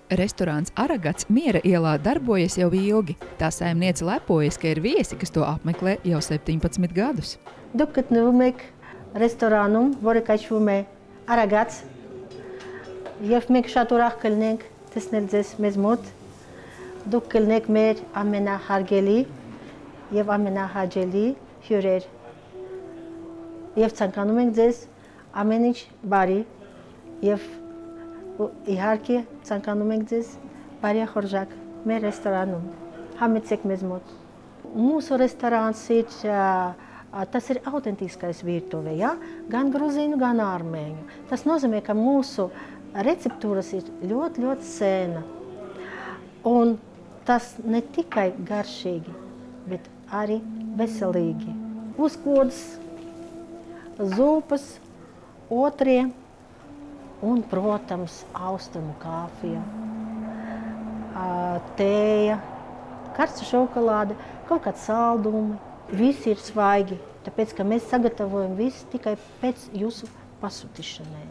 Restorāns Aragats Miera ielā darbojas jau ilgi. Tā saimniece lepojas, ka ir viesi, kas to apmeklē jau 17 gadus. Dupkat numek restoranum, vorekačvume Aragats. Jefmek şaturah kılnek, tesnelzes mezmut. Duk kılnek mer amena hargeli, jev amena haceli, hürer. Jev cankanumek zes ameniç bari, jev իհարկե ցանկանում ենք ձեզ բարի խորժակ մեր ռեստորանում համեցեք մեզ մոտ Մուսո ռեստորանցից tas ir autentiskais virtuve, ja? Gan grūzīnu, gan armēņu. Tas nozīmē, ka mūsu receptūras ir ļoti sena. Un tas ne tikai garšīgi, bet arī veselīgi. Uzkodas, zupas, otrie. Un, protams, austrumu kāfija, tēja, karsta šokolāde, kaut kāds saldumi. Visi ir svaigi, tāpēc, ka mēs sagatavojam visu tikai pēc jūsu pasūtīšanai.